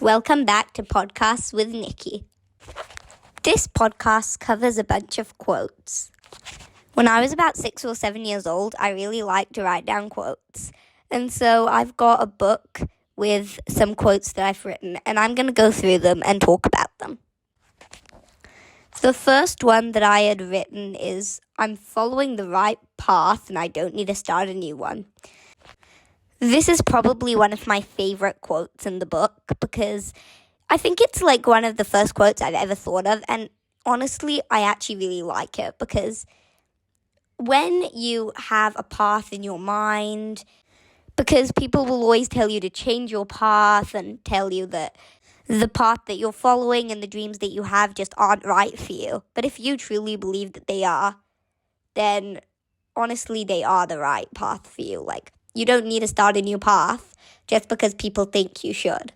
Welcome back to Podcasts with Nikki. This podcast covers a bunch of quotes. When I was about 6 or 7 years old, I really liked to write down quotes. And so I've got a book with some quotes that I've written, and I'm going to go through them and talk about them. The first one that I had written is, I'm following the right path and I don't need to start a new one. This is probably one of my favorite quotes in the book because I think it's like one of the first quotes I've ever thought of, and honestly, I actually really like it because when you have a path in your mind, because people will always tell you to change your path and tell you that the path that you're following and the dreams that you have just aren't right for you. But if you truly believe that they are, then honestly, they are the right path for you. Like, you don't need to start a new path just because people think you should.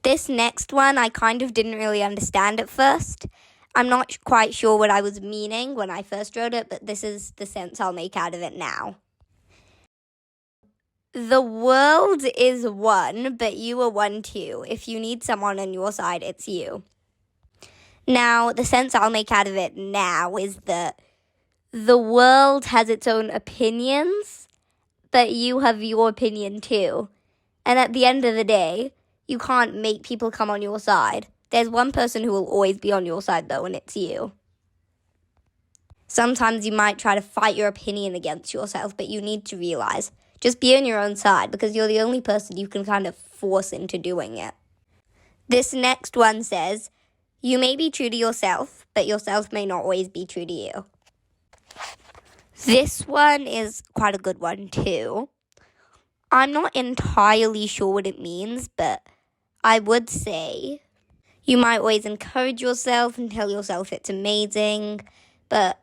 This next one, I kind of didn't really understand at first. I'm not quite sure what I was meaning when I first wrote it, but this is the sense I'll make out of it now. The world is one, but you are one too. If you need someone on your side, it's you. Now, the sense I'll make out of it now is that the world has its own opinions, but you have your opinion too. And at the end of the day, you can't make people come on your side. There's one person who will always be on your side though, and it's you. Sometimes you might try to fight your opinion against yourself, but you need to realize, just be on your own side because you're the only person you can kind of force into doing it. This next one says, you may be true to yourself, but yourself may not always be true to you. This one is quite a good one too. I'm not entirely sure what it means, but I would say you might always encourage yourself and tell yourself it's amazing, but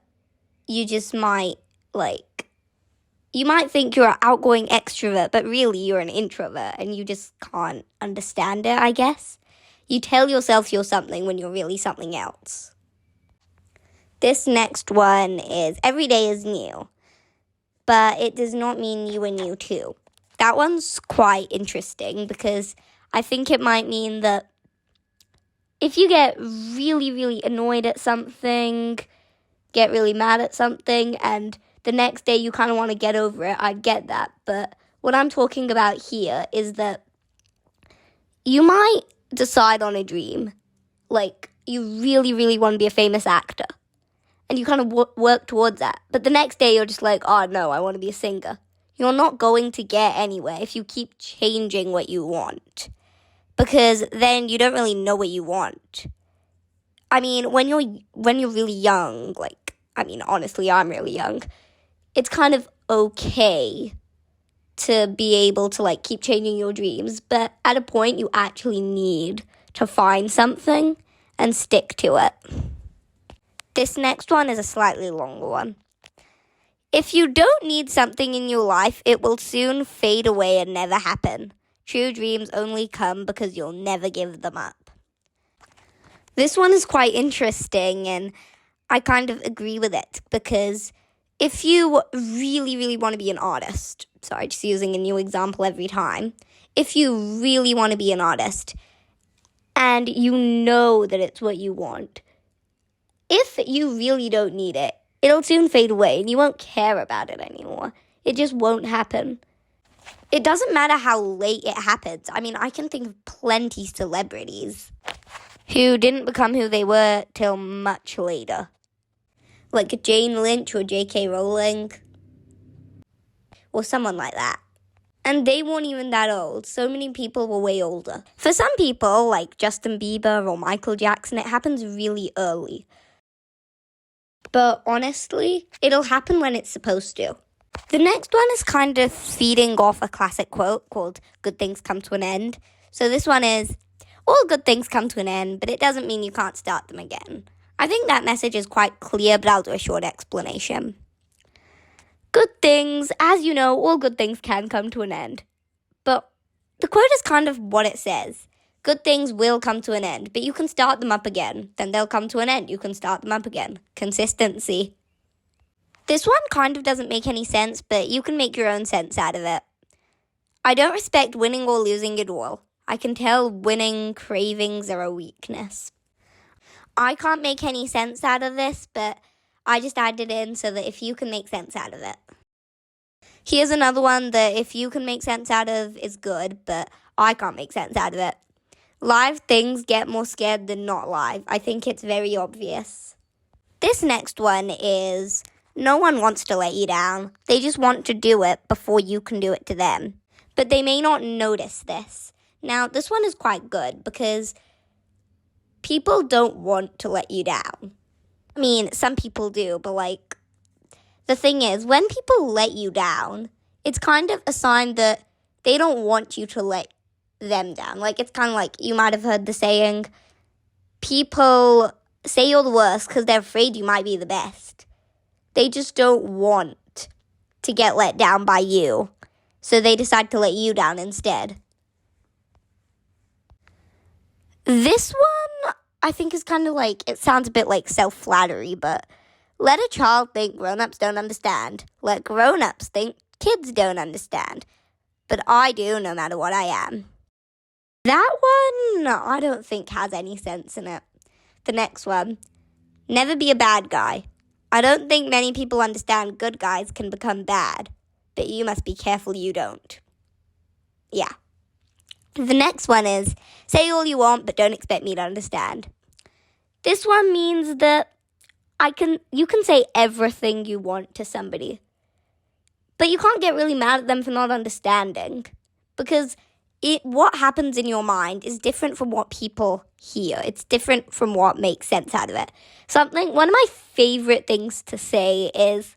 you just might you might think you're an outgoing extrovert, but really you're an introvert and you just can't understand it, I guess. You tell yourself you're something when you're really something else. This next one is, every day is new, but it does not mean you are new too. That one's quite interesting because I think it might mean that if you get really, really annoyed at something, get really mad at something, and the next day you kind of want to get over it, I get that. But what I'm talking about here is that you might decide on a dream. Like, you really, really want to be a famous actor. And you kind of work towards that. But the next day you're just like, oh no, I want to be a singer. You're not going to get anywhere if you keep changing what you want. Because then you don't really know what you want. I mean, when you're really young, honestly, I'm really young, it's kind of okay to be able to, keep changing your dreams. But at a point, you actually need to find something and stick to it. This next one is a slightly longer one. If you don't need something in your life, it will soon fade away and never happen. True dreams only come because you'll never give them up. This one is quite interesting, and I kind of agree with it because if you really, really want to be an artist, sorry, just using a new example every time, if you really want to be an artist and you know that it's what you want, if you really don't need it, it'll soon fade away and you won't care about it anymore. It just won't happen. It doesn't matter how late it happens. I mean, I can think of plenty celebrities who didn't become who they were till much later. Like Jane Lynch or J.K. Rowling or someone like that. And they weren't even that old. So many people were way older. For some people, like Justin Bieber or Michael Jackson, it happens really early. But honestly, it'll happen when it's supposed to. The next one is kind of feeding off a classic quote called, good things come to an end. So this one is, all good things come to an end, but it doesn't mean you can't start them again. I think that message is quite clear, but I'll do a short explanation. Good things, as you know, all good things can come to an end. But the quote is kind of what it says. Good things will come to an end, but you can start them up again. Then they'll come to an end. You can start them up again. Consistency. This one kind of doesn't make any sense, but you can make your own sense out of it. I don't respect winning or losing at all. I can tell winning cravings are a weakness. I can't make any sense out of this, but I just added in so that if you can make sense out of it. Here's another one that if you can make sense out of is good, but I can't make sense out of it. Live things get more scared than not live. I think it's very obvious. This next one is no one wants to let you down. They just want to do it before you can do it to them. But they may not notice this. Now, this one is quite good because people don't want to let you down. I mean, some people do, but the thing is, when people let you down, it's kind of a sign that they don't want you to let them down. It's kind of like, you might have heard the saying, people say you're the worst because they're afraid you might be the best. They just don't want to get let down by you, so they decide to let you down instead. This one, I think, is kind of it sounds a bit like self-flattery, but let a child think grown-ups don't understand. Let grown-ups think kids don't understand. But I do, no matter what I am. That one, I don't think has any sense in it. The next one, never be a bad guy. I don't think many people understand good guys can become bad, but you must be careful you don't. Yeah. The next one is, say all you want, but don't expect me to understand. This one means that you can say everything you want to somebody, but you can't get really mad at them for not understanding, because what happens in your mind is different from what people hear. It's different from what makes sense out of it. One of my favorite things to say is,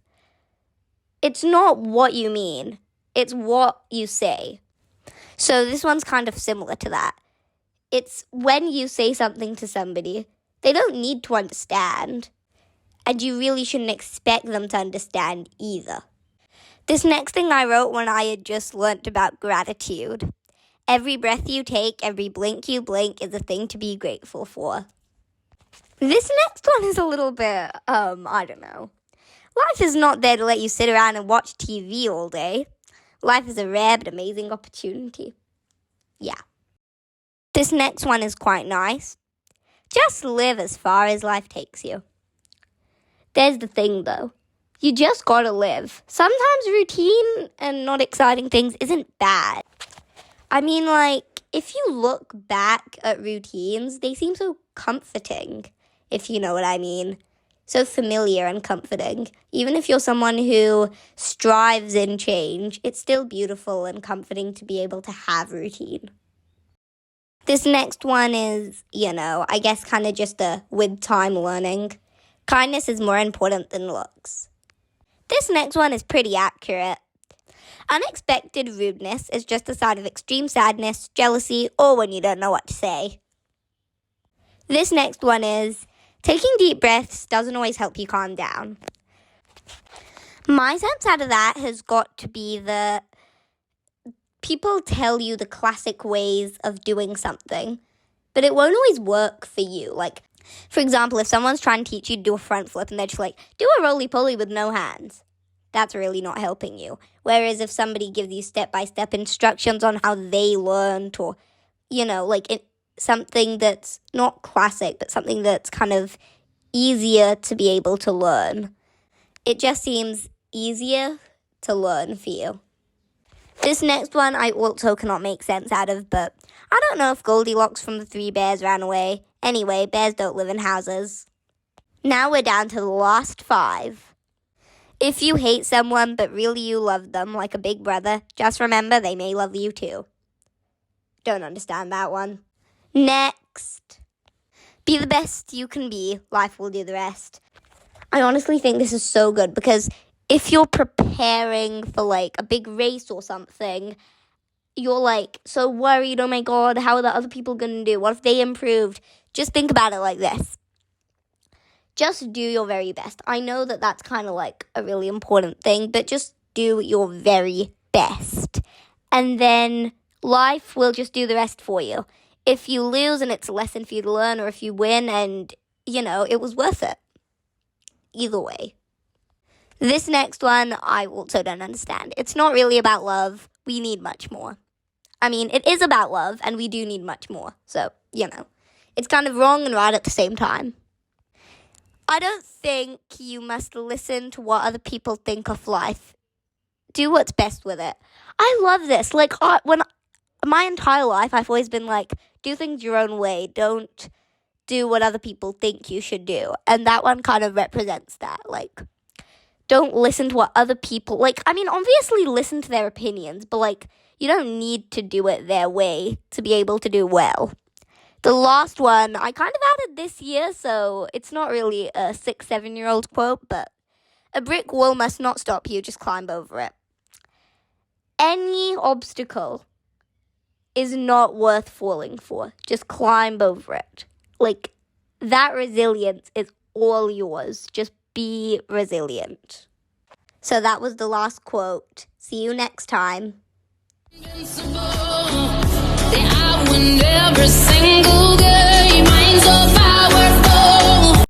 it's not what you mean, it's what you say. So this one's kind of similar to that. It's when you say something to somebody, they don't need to understand, and you really shouldn't expect them to understand either. This next thing I wrote when I had just learnt about gratitude. Every breath you take, every blink you blink is a thing to be grateful for. This next one is a little bit, I don't know. Life is not there to let you sit around and watch TV all day. Life is a rare but amazing opportunity. Yeah. This next one is quite nice. Just live as far as life takes you. There's the thing, though. You just gotta live. Sometimes routine and not exciting things isn't bad. I mean, if you look back at routines, they seem so comforting, if you know what I mean. So familiar and comforting. Even if you're someone who strives in change, it's still beautiful and comforting to be able to have routine. This next one is, I guess kind of just a with time learning. Kindness is more important than looks. This next one is pretty accurate. Unexpected rudeness is just a sign of extreme sadness, jealousy, or when you don't know what to say. This next one is, taking deep breaths doesn't always help you calm down. My sense out of that has got to be that people tell you the classic ways of doing something, but it won't always work for you. For example, if someone's trying to teach you to do a front flip and they're just do a roly-poly with no hands, that's really not helping you. Whereas if somebody gives you step-by-step instructions on how they learned, or, something that's not classic, but something that's kind of easier to be able to learn, it just seems easier to learn for you. This next one I also cannot make sense out of, but I don't know if Goldilocks from the Three Bears ran away. Anyway, bears don't live in houses. Now we're down to the last 5. If you hate someone but really you love them like a big brother, just remember they may love you too. Don't understand that one. Next. Be the best you can be. Life will do the rest. I honestly think this is so good because if you're preparing for a big race or something, you're so worried, oh my god, how are the other people going to do? What if they improved? Just think about it like this. Just do your very best. I know that that's kind of a really important thing, but just do your very best. And then life will just do the rest for you. If you lose and it's a lesson for you to learn, or if you win and, it was worth it. Either way. This next one, I also don't understand. It's not really about love. We need much more. I mean, it is about love, and we do need much more. So, it's kind of wrong and right at the same time. I don't think you must listen to what other people think of life. Do what's best with it. I love this. Like, when my entire life, I've always been like, do things your own way. Don't do what other people think you should do. And that one kind of represents that. Like, don't listen to what other people, obviously listen to their opinions, but, you don't need to do it their way to be able to do well. The last one, I kind of added this year, so it's not really a 6-7-year-old quote, but a brick wall must not stop you, just climb over it. Any obstacle is not worth falling for. Just climb over it. That resilience is all yours. Just be resilient. So that was the last quote. See you next time. I win every single